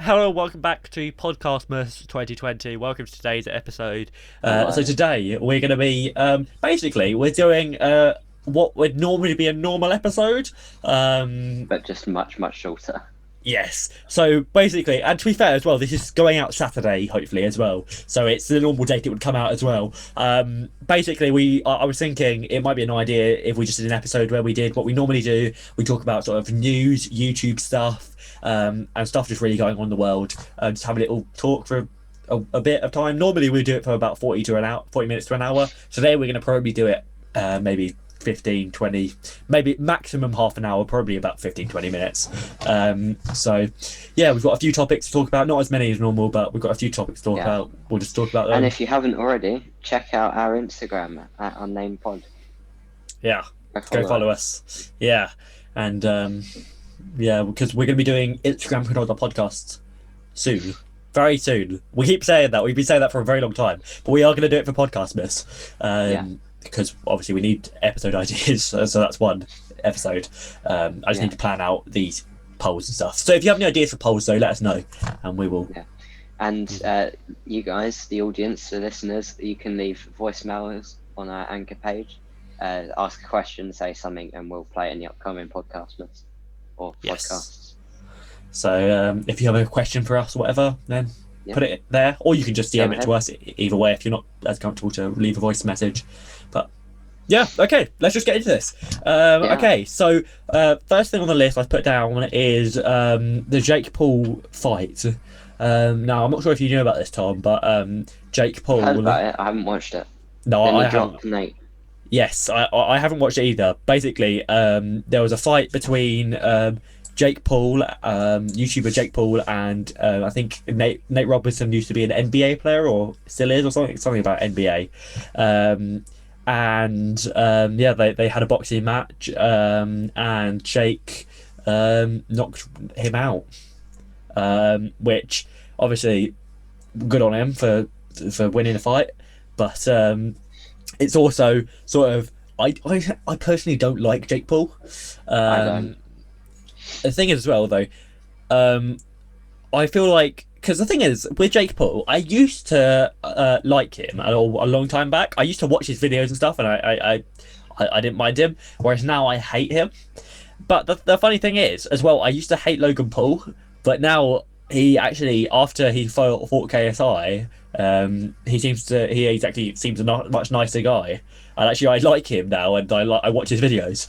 Hello, welcome back to Podcastmas 2020. Welcome to today's episode. So today we're going to be basically we're doing what would normally be a normal episode, but just much shorter. Yes. So basically, and to be fair as well, this is going out Saturday, hopefully as well. So it's the normal date it would come out as well. Basically, I was thinking it might be an idea if we just did an episode where we did what we normally do. We talk about sort of news, YouTube stuff, and stuff just really going on in the world. Just have a little talk for a bit of time. Normally we do it for about 40 minutes to an hour. Today we're going to probably do it maybe 15, 20, maybe maximum half an hour, probably about 15-20 minutes. So yeah, we've got a few topics to talk about, not as many as normal, but we've got a few topics to talk about. We'll just talk about them. And if you haven't already, check out our Instagram at Unnamed Pod. Yeah, go follow us. Yeah, and yeah, because we're going to be doing Instagram controlled podcasts soon. Very soon. We keep saying that. We've been saying that for a very long time, but we are going to do it for Podcastmas. Because obviously we need episode ideas, so that's one episode. I just need to plan out these polls and stuff. So if you have any ideas for polls, though, let us know, and we will. Yeah. And you guys, the audience, the listeners, you can leave voicemails on our Anchor page. Ask a question, say something, and we'll play it in the upcoming Podcastmas or podcasts. So if you have a question for us or whatever, then put it there, or you can just DM it to us. Either way, if you're not as comfortable to leave a voice message. But yeah, okay, let's just get into this. Okay, so first thing on the list I've put down is the Jake Paul fight. Now I'm not sure if you knew about this, Tom, but Jake Paul. I heard about it. I haven't watched it. No, then I haven't. Nate. Yes, I haven't watched it either. Basically, there was a fight between Jake Paul, YouTuber Jake Paul, and I think Nate Robinson used to be an NBA player, or still is, or something about NBA. Yeah, they had a boxing match, and Jake knocked him out, which obviously good on him for winning the fight, but it's also sort of I personally don't like Jake Paul. I don't. The thing is as well, though, I feel like, because the thing is with Jake Paul, I used to like him a long time back. I used to watch his videos and stuff, and I didn't mind him. Whereas now I hate him. But the funny thing is, as well, I used to hate Logan Paul, but now he actually, after he fought KSI, he seems a much nicer guy. And actually, I like him now, and I watch his videos.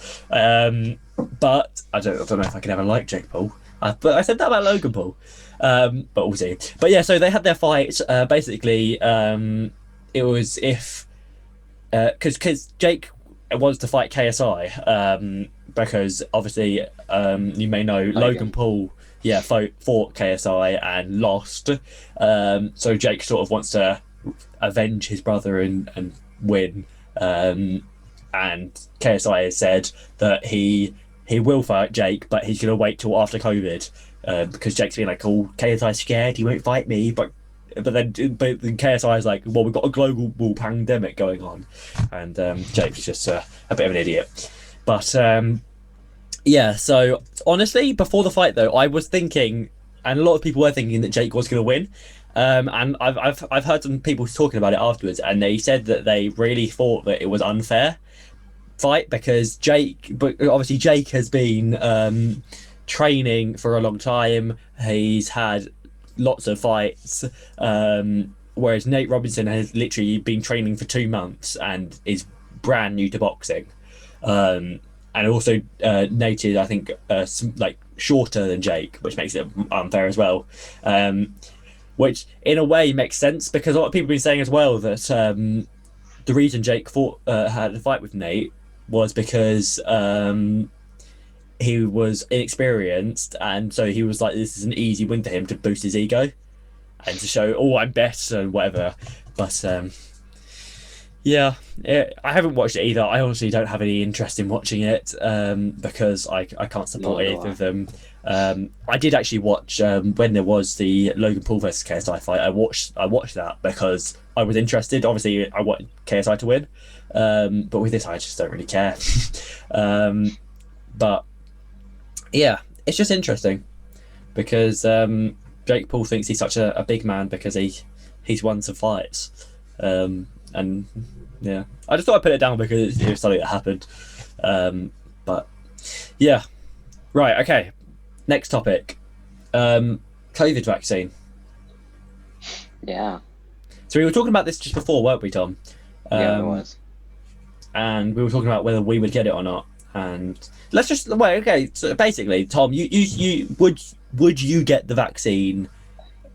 But I don't know if I can ever like Jake Paul. But I said that about Logan Paul. But we'll see. But yeah, so they had their fight. Basically, it was because Jake wants to fight KSI. Because obviously, you may know Logan Paul. Yeah, fought KSI and lost. So Jake sort of wants to avenge his brother and win. And KSI has said that he will fight Jake, but he's going to wait till after COVID, because Jake's been like, "Oh, KSI's scared, he won't fight me." But then KSI is like, "Well, we've got a global pandemic going on," and Jake's just a bit of an idiot. But yeah, so honestly, before the fight though, I was thinking, and a lot of people were thinking that Jake was going to win. And I've heard some people talking about it afterwards, and they said that they really thought that it was unfair fight because obviously Jake has been training for a long time. He's had lots of fights, whereas Nate Robinson has literally been training for 2 months and is brand new to boxing. And also Nate is, I think, like shorter than Jake, which makes it unfair as well. Which in a way makes sense because a lot of people have been saying as well that the reason Jake had a fight with Nate was because he was inexperienced, and so he was like, this is an easy win for him to boost his ego and to show, oh, I'm better and whatever. But yeah, I haven't watched it either. I honestly don't have any interest in watching it because I can't support either of them. I did actually watch when there was the Logan Paul versus KSI fight. I watched that because I was interested. Obviously, I wanted KSI to win, but with this, I just don't really care. But yeah, it's just interesting because Jake Paul thinks he's such a big man because he's won some fights, and yeah, I just thought I'd put it down because it was something that happened. But yeah, right, okay. Next topic, COVID vaccine. Yeah. So we were talking about this just before, weren't we, Tom? Yeah, it was. And we were talking about whether we would get it or not. And let's just wait. Okay, so basically, Tom, you would you get the vaccine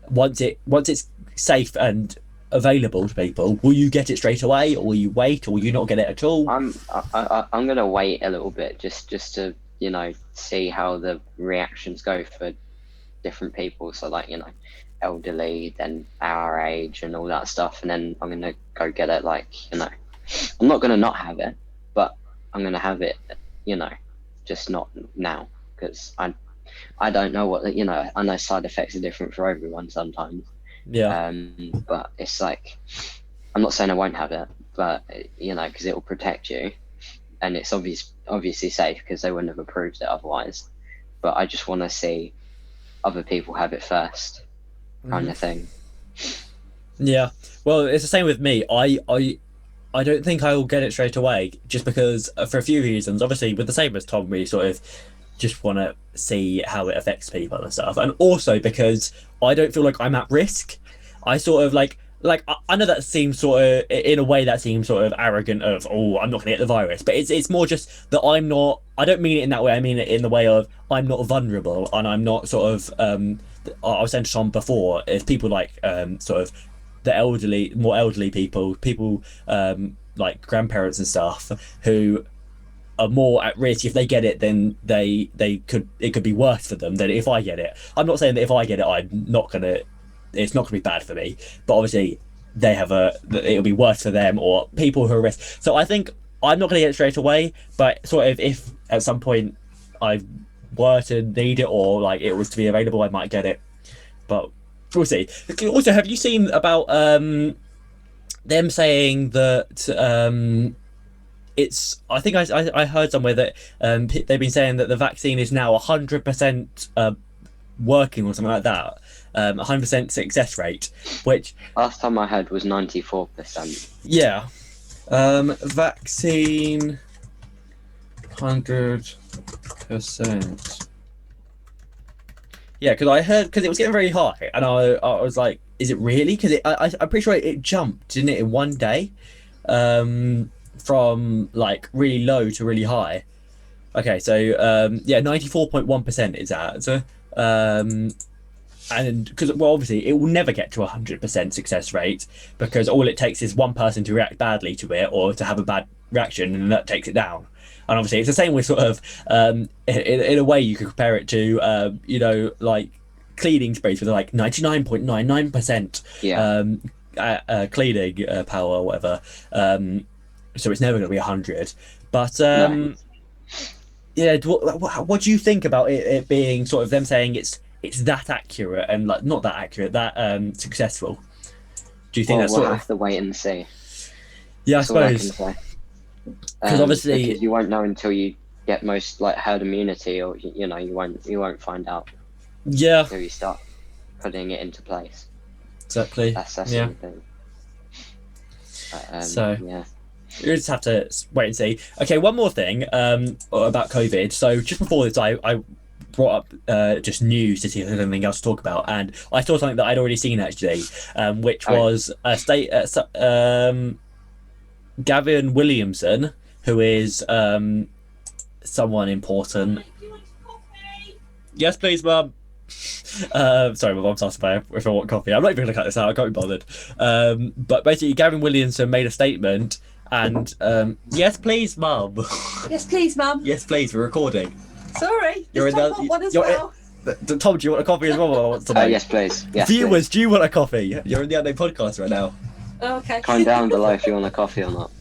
once it's safe and available to people? Will you get it straight away, or will you wait, or will you not get it at all? I'm gonna wait a little bit just to see how the reactions go for different people. So like elderly, then our age, and all that stuff, and then I'm gonna go get it. Like I'm not gonna not have it, but I'm gonna have it. Just not now because I don't know what I know side effects are different for everyone sometimes. Yeah. But it's like I'm not saying I won't have it, but because it will protect you, and it's obviously safe because they wouldn't have approved it otherwise. But I just want to see other people have it first, kind of thing. Yeah. Well, it's the same with me. I don't think I will get it straight away, just because for a few reasons. Obviously, with the same as Tom, we sort of just want to see how it affects people and stuff, and also because I don't feel like I'm at risk. I sort of like I know that seems sort of, in a way, that seems sort of arrogant of, oh, I'm not going to get the virus, but it's more just that I'm not. I don't mean it in that way. I mean it in the way of I'm not vulnerable, and I'm not sort of. I was saying to Tom before, is people like sort of the more elderly people like grandparents and stuff who are more at risk. If they get it, then it could be worse for them than if I get it. I'm not saying that if I get it, it's not gonna be bad for me, but obviously it'll be worse for them or people who are at risk. So I think I'm not gonna get it straight away, but sort of if at some point I were to need it or like it was to be available, I might get it, but we'll see. Also, have you seen about them saying that it's? I think I heard somewhere that they've been saying that the vaccine is now 100% working or something like that. 100% success rate, which last time I heard was 94%. Yeah. Vaccine 100%. Yeah, because it was getting very high, and I was like, is it really? Because I'm pretty sure it jumped, didn't it, in one day, from like really low to really high. Okay, so 94.1% is that. So, and because obviously it will never get to 100% success rate, because all it takes is one person to react badly to it or to have a bad reaction, and that takes it down. And obviously it's the same with sort of in a way you could compare it to like cleaning sprays with like 99.99% cleaning power or whatever, so it's never going to be 100. But No. yeah, what do you think about it being sort of them saying it's that accurate and like not that accurate, that successful? Do you think that's we'll sort have of? to wait and see. Yeah, I That's all I can suppose. say. Because obviously because you won't know until you get most like herd immunity, or you won't find out yeah, until you start putting it into place. exactly. That's Yeah. the thing. So yeah. you just have to wait and see. Okay, one more thing about COVID. So just before this, I brought up just news to see if there's anything else to talk about, and I saw something that I'd already seen actually, which was a state. Gavin Williamson, who is someone important. Yes, please, Mum. Sorry, my mum's asked if I want coffee. I'm not even going to cut this out. I can't be bothered. But basically, Gavin Williamson made a statement, and yes, please, Mum. Yes, please, Mum. Yes, please. We're recording. Sorry. You're Does in Tom the- want one as you're well? Tom, do you want a coffee as well? I want to know. Yes, please. Yes, Viewers, do you want a coffee? You're in the Unnamed podcast right now. Oh, okay. please. Comment down below if you want a coffee or not.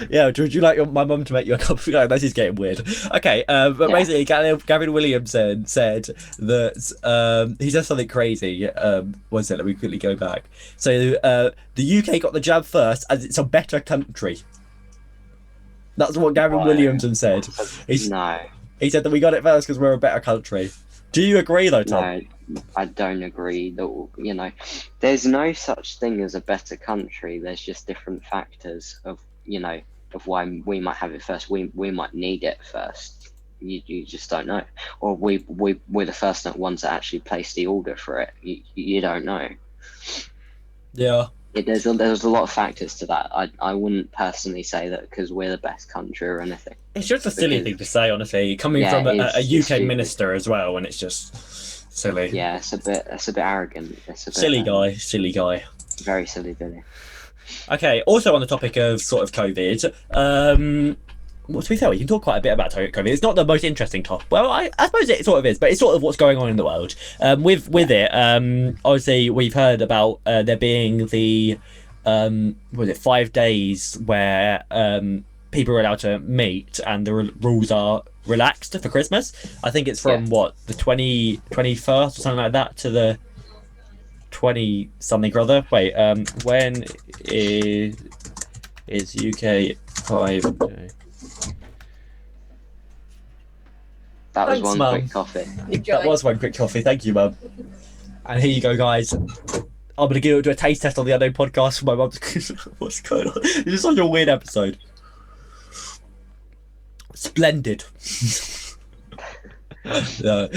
Yeah, would you like my mum to make you a coffee? No, this is getting weird. Okay, but Yeah. basically, Gavin Williamson said that he said something crazy. One second, let me quickly go back. So the UK got the jab first, as it's a better country. That's what Gavin Why? Williamson said. No. He said that we got it first because we're a better country. Do you agree, though, Tom? I don't agree that there's no such thing as a better country. There's just different factors of why we might have it first. We might need it first. You just don't know, or we're the first ones that actually place the order for it. You don't know. Yeah. There's a lot of factors to that. I wouldn't personally say that because we're the best country or anything. It's just a silly thing to say, honestly, coming from a UK minister as well, and it's just silly. Yeah, it's a bit arrogant. It's a bit, silly guy. Very silly, Billy. Okay, also on the topic of sort of COVID, well, to be fair, we can talk quite a bit about COVID. It's not the most interesting topic. Well, I suppose it sort of is, but it's sort of what's going on in the world. With it, obviously we've heard about there being the 5 days where people are allowed to meet and the rules are relaxed for Christmas. I think it's from the 21st or something like that to the 20 something or other. Wait, when is UK 5 day? That was Thanks, one Mum. quick coffee. That was one quick coffee. Thank you, Mum. And here you go, guys. I'm going to do a taste test on the Unnamed podcast for my mum. What's going on? It's such a weird episode. Splendid. No.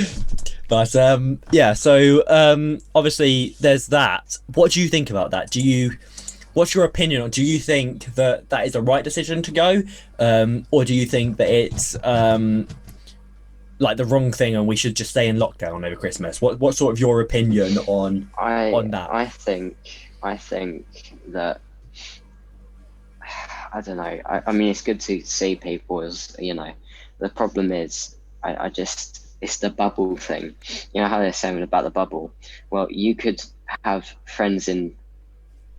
But, so, obviously, there's that. What do you think about that? What's your opinion on? Do you think that is the right decision to go? Or do you think that it's... like the wrong thing and we should just stay in lockdown over Christmas? What's sort of your opinion on that? I think that I don't know. I mean, it's good to see people as the problem is it's the bubble thing. You know how they're saying about the bubble? Well, you could have friends in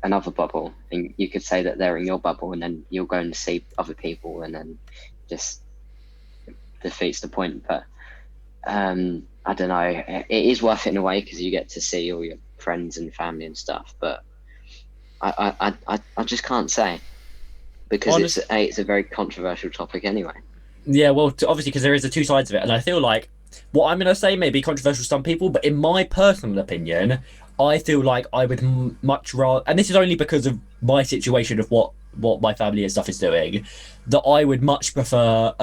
another bubble and you could say that they're in your bubble and then you'll go and see other people and then just defeats the point. But I don't know, it is worth it in a way because you get to see all your friends and family and stuff, but I just can't say because it's a very controversial topic anyway. Yeah, well, obviously because there is the two sides of it, and I feel like what I'm going to say may be controversial to some people, but in my personal opinion, I feel like I would much rather, and this is only because of my situation of what my family and stuff is doing, that I would much prefer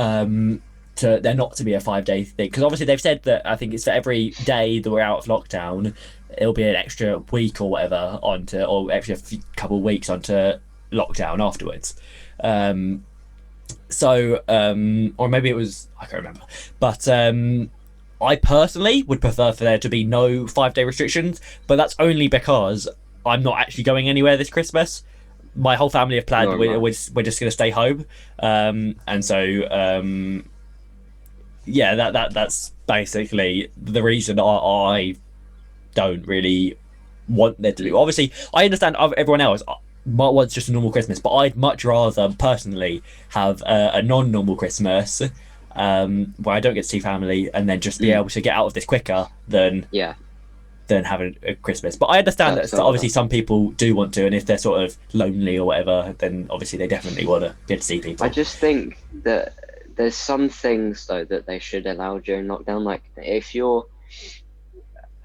to there not to be a 5 day thing, because obviously they've said that I think it's for every day that we're out of lockdown, it'll be an extra week or whatever or extra couple of weeks onto lockdown afterwards. Or maybe it was, I can't remember, but I personally would prefer for there to be no 5 day restrictions, but that's only because I'm not actually going anywhere this Christmas. My whole family have planned we're just going to stay home, and so that's basically the reason I don't really want there to be. Obviously, I understand everyone else wants just a normal Christmas, but I'd much rather personally have a non-normal Christmas where I don't get to see family and then just be able to get out of this quicker than having a Christmas. But I understand that obviously some people do want to, and if they're sort of lonely or whatever, then obviously they definitely want to get to see people. I just think that there's some things though that they should allow during lockdown. Like if you're,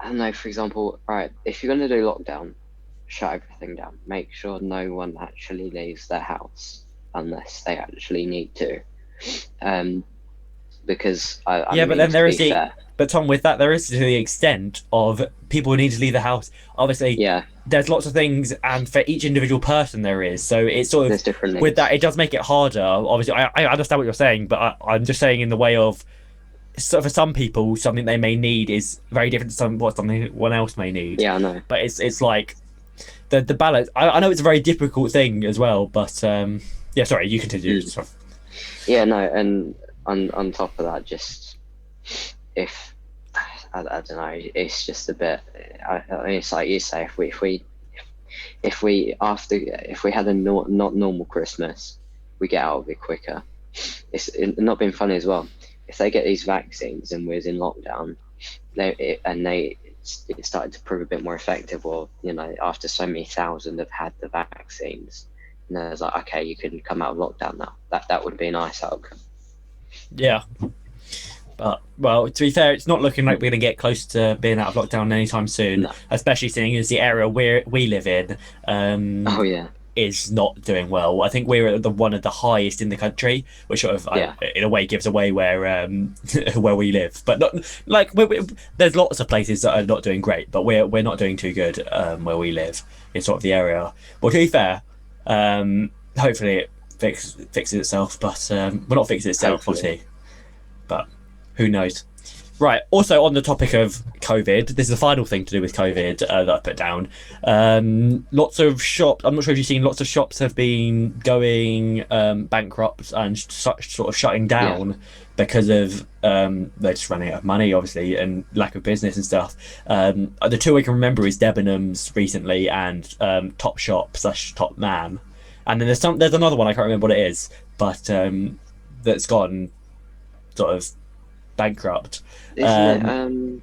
I don't know, for example, right, if you're going to do lockdown, shut everything down. Make sure no one actually leaves their house unless they actually need to. Because but Tom, with that, there is to the extent of people need to leave the house. Obviously, there's lots of things, and for each individual person there is. So it's sort of different with that, it does make it harder. Obviously, I understand what you're saying, but I'm just saying in the way of, so for some people, something they may need is very different to what someone else may need. Yeah, I know. But it's like the balance. I know it's a very difficult thing as well, but sorry, you continue. Yeah, no, and on top of that, just if I don't know, it's just a bit. It's like you say, if we had a not normal Christmas, we get out of it quicker. It's not been funny as well. If they get these vaccines and we're in lockdown, it started to prove a bit more effective, or after so many thousand have had the vaccines, and then it's like, okay, you can come out of lockdown now. That would be a nice outcome. Yeah. But, well, to be fair, it's not looking like we're going to get close to being out of lockdown anytime soon, No. especially seeing as the area we live in Oh yeah. is not doing well. I think we're at one of the highest in the country, which sort of, Yeah. in a way, gives away where where we live. But not like there's lots of places that are not doing great, but we're not doing too good where we live in sort of the area. Well, to be fair, hopefully it fixes itself, but well, not fixes itself, Hopefully. obviously, but who knows. Right, also on the topic of COVID, this is the final thing to do with COVID that I put down. Lots of shops, I'm not sure if you've seen, lots of shops have been going bankrupt and sort of shutting down because of they're just running out of money, obviously, and lack of business and stuff. The two I can remember is Debenhams recently and Topshop/Top Man. And then there's another one, I can't remember what it is, but that's gone sort of bankrupt. Isn't it?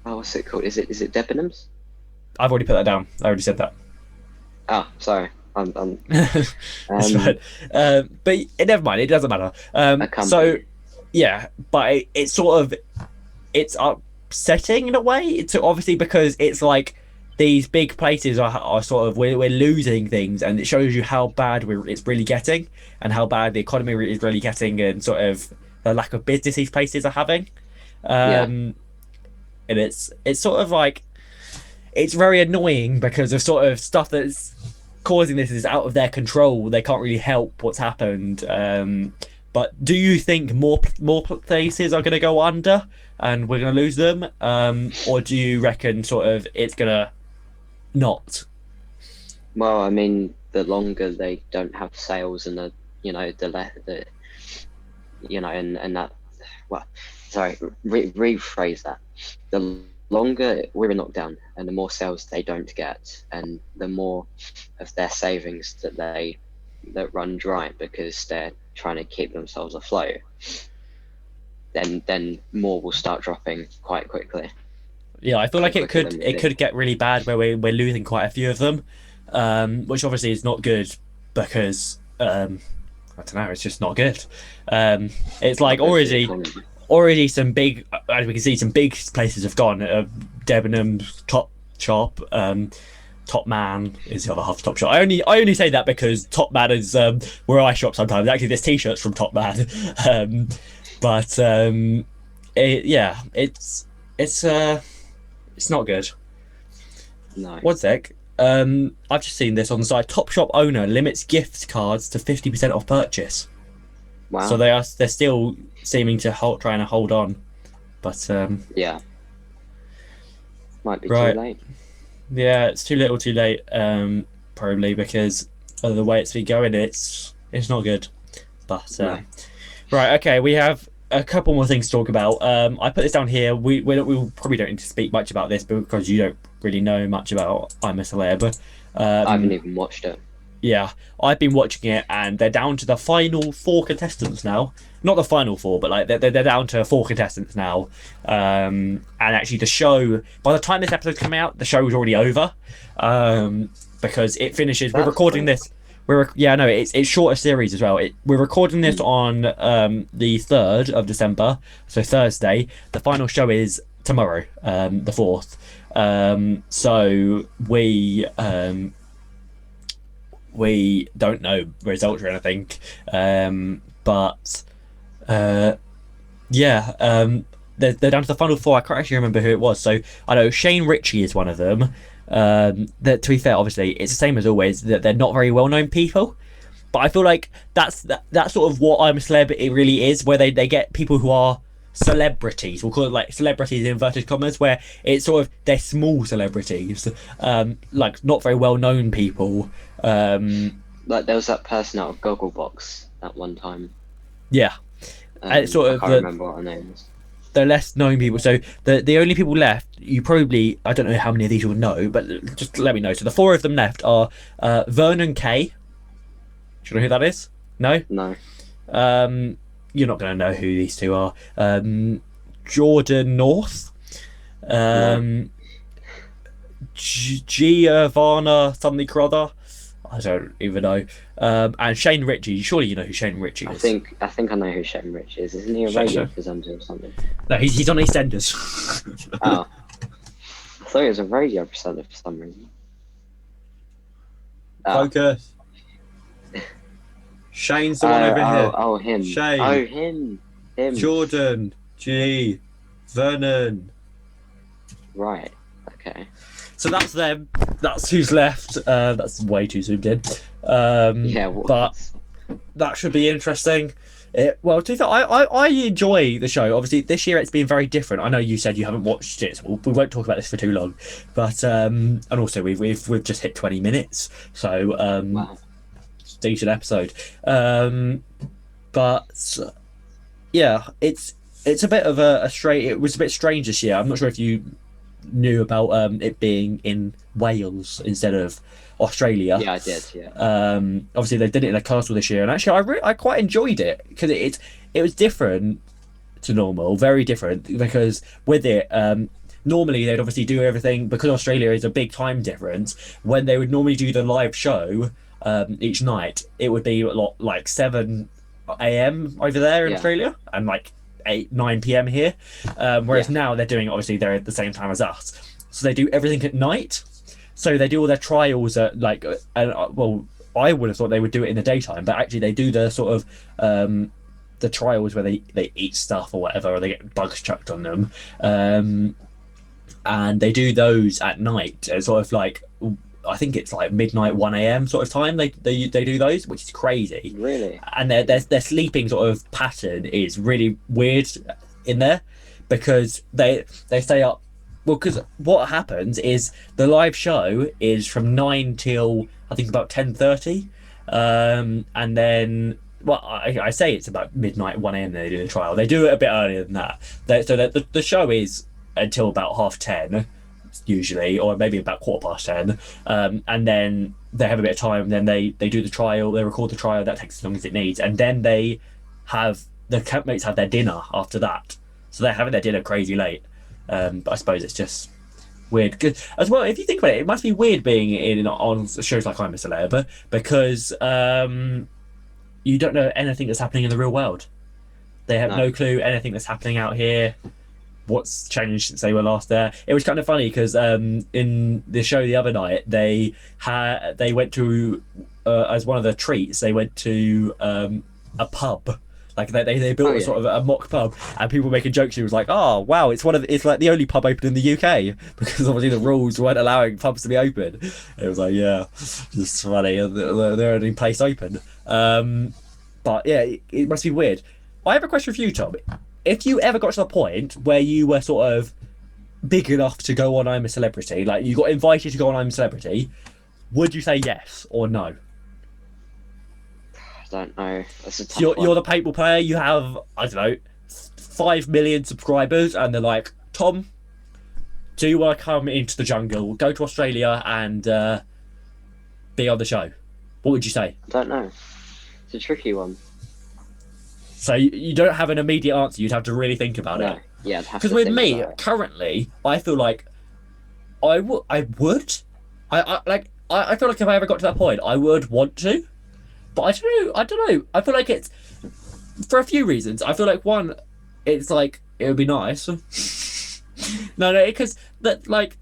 Oh, what's it called? Is it Debenhams? I've already put that down. I already said that. Oh, sorry. I'm That's fine. But never mind. It doesn't matter. So, yeah, but it's sort of it's upsetting in a way. It's obviously because it's like these big places are sort of we're losing things, and it shows you how bad it's really getting, and how bad the economy is really getting, and sort of the lack of business these places are having. And it's sort of like it's very annoying because of sort of stuff that's causing this is out of their control. They can't really help what's happened. But do you think more places are going to go under and we're going to lose them, or do you reckon sort of it's going to not? Well, I mean, the longer they don't have sales and and that. Well, sorry, rephrase that. The longer we're in lockdown and the more sales they don't get, and the more of their savings that run dry because they're trying to keep themselves afloat, then more will start dropping quite quickly. Yeah, I feel like it could get really bad where we're losing quite a few of them, which obviously is not good because I don't know, it's just not good. It's like already some big, as we can see, some big places have gone. Debenhams, Topshop, Top Man is the other half of Topshop. I only say that because Top Man is where I shop sometimes. Actually, there's t-shirts from Top Man, it's not good. No. One sec. I've just seen this on the site. Topshop owner limits gift cards to 50% off purchase. Wow. So they're still seeming to trying to hold on, but yeah, might be right. too late. Yeah, it's too little, too late. Probably because of the way it's been going, it's not good. But No. right, okay, we have a couple more things to talk about. I put this down here. We probably don't need to speak much about this because you don't really know much about I'm a Celeb. I haven't even watched it. Yeah, I've been watching it, and they're down to the final 4 contestants now. Not the final 4, but like they're down to 4 contestants now. And actually, the show, by the time this episode's coming out, the show is already over. Because it finishes. We're recording this. It's shorter series as well. We're recording this on the 3rd of December, so Thursday. The final show is tomorrow, the 4th. So we don't know results or anything, but they're down to the final 4. I can't actually remember who it was. So I know Shane Ritchie is one of them. That, to be fair, obviously it's the same as always, that they're not very well known people, but I feel like that's sort of what I'm a Celeb it really is, where they get people who are celebrities, we'll call it like celebrities in inverted commas, where it's sort of they're small celebrities, like not very well known people. Like there was that person out of Gogglebox at one time. Yeah, and it's sort of I can't remember what her name was. The less known people. So the only people left, you probably, I don't know how many of these you'll know, but just let me know. So the 4 of them left are Vernon Kay. Do you know who that is? No? No. You're not going to know who these two are. Jordan North. Giovanna something or other. I don't even know. And Shane Ritchie, surely you know who Shane Ritchie is. I think I know who Shane Rich is. Isn't he a Shane- radio Shane. presenter or something? No, he's on EastEnders. Oh. I thought he was a radio presenter for some reason. Oh. Focus. Shane's the one over here. Oh, him. Shane. Oh, him. Jordan. G. Vernon. Right. Okay. So that's them. That's who's left. That's way too zoomed in. But that should be interesting. Well, to be fair, I enjoy the show. Obviously, this year it's been very different. I know you said you haven't watched it, so we won't talk about this for too long. But and also we've just hit 20 minutes, so Wow. decent episode. But yeah, it's a bit of it was a bit strange this year. I'm not sure if you knew about it being in Wales instead of Australia. Yeah, I did. Yeah. Obviously they did it in a castle this year, and actually I quite enjoyed it because it was different to normal, very different, because with it normally they'd obviously do everything, because Australia is a big time difference. When they would normally do the live show each night, it would be a lot like 7 a.m. over there in Australia and like 9 p.m. here, whereas now they're at the same time as us, so they do everything at night. So they do all their trials at like well, I would have thought they would do it in the daytime, but actually they do the sort of the trials where they eat stuff or whatever, or they get bugs chucked on them, and they do those at night. It's sort of like, I think it's like midnight, 1 a.m. sort of time. They do those, which is crazy. Really? And their sleeping sort of pattern is really weird in there, because they stay up. Well, because what happens is the live show is from 9 till I think about 10:30, and then I say it's about midnight, 1 a.m. They do the trial. They do it a bit earlier than that. So the show is until about 10:30. Usually, or maybe about 10:15, and then they have a bit of time, and then they do the trial, they record the trial, that takes as long as it needs, and then the campmates have their dinner after that, so they're having their dinner crazy late. But I suppose it's just weird, 'cause, as well, if you think about it, it must be weird being on shows like I'm a Celeb, because you don't know anything that's happening in the real world. They have no clue anything that's happening out here, what's changed since they were last there. It was kind of funny because in the show the other night, they went to as one of the treats, they went to a pub. Like they built sort of a mock pub, and people were making jokes. It was like, oh wow, it's like the only pub open in the UK, because obviously the rules weren't allowing pubs to be open. It was like, yeah, just funny. They're only place open. But yeah, it must be weird. I have a question for you, Tom. If you ever got to the point where you were sort of big enough to go on I'm a Celebrity, like you got invited to go on I'm a Celebrity, would you say yes or no? I don't know. That's a tough You're the paintball player. You have, I don't know, 5 million subscribers, and they're like, Tom, do you want to come into the jungle, go to Australia, and be on the show? What would you say? I don't know. It's a tricky one. So you don't have an immediate answer. You'd have to really think about it. Yeah, because with me currently, I feel like I would. I feel like if I ever got to that point, I would want to. But I don't know. I feel like it's for a few reasons. I feel like one, it's like it would be nice. no, because that like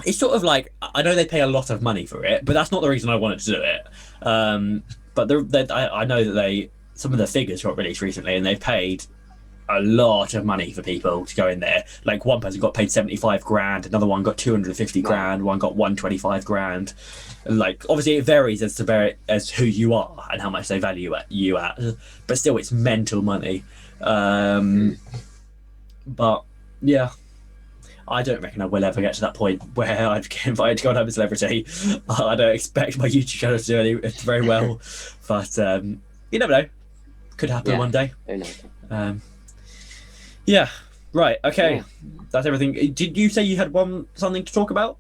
it's sort of like, I know they pay a lot of money for it, but that's not the reason I wanted to do it. But I know that some of the figures got released recently, and they've paid a lot of money for people to go in there. Like one person got paid 75 grand, another one got 250 grand, one got 125 grand. Like obviously it varies as who you are and how much they value you at, but still it's mental money. But yeah, I don't reckon I will ever get to that point where I'd get invited to go on I'm a Celebrity. I don't expect my YouTube channel to do very well, but you never know. Could happen one day. Who knows? Yeah. Right. Okay. Yeah. That's everything. Did you say you had something to talk about?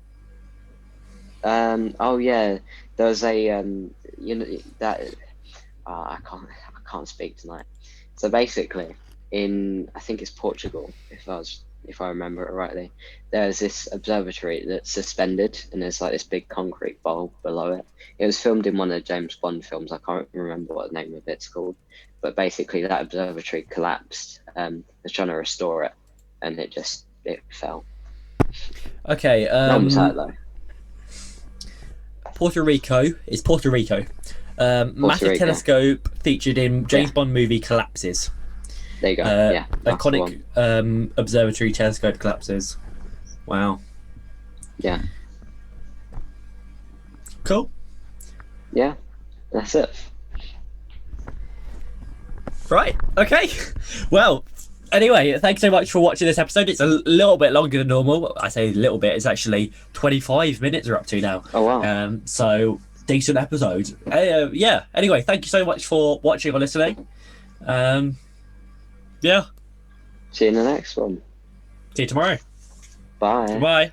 Oh yeah. There was a that I can't speak tonight. So basically, I think it's Portugal. If I was if I remember it rightly. There's this observatory that's suspended, and there's like this big concrete bowl below it. It was filmed in one of the James Bond films. I can't remember what the name of it's called, but basically that observatory collapsed. They're trying to restore it, and it fell. Okay. No one was hurt though. Puerto Rico. Massive Rico. telescope featured in James Bond movie collapses. There you go. Yeah. that's the Iconic observatory telescope collapses. Wow. Yeah. Cool. Yeah. That's it. Right. Okay. Well, anyway, thanks so much for watching this episode. It's a little bit longer than normal. I say a little bit. It's actually 25 minutes we're up to now. Oh wow. So decent episode. Yeah. Anyway, thank you so much for watching or listening. Yeah. See you in the next one. See you tomorrow. Bye. Bye.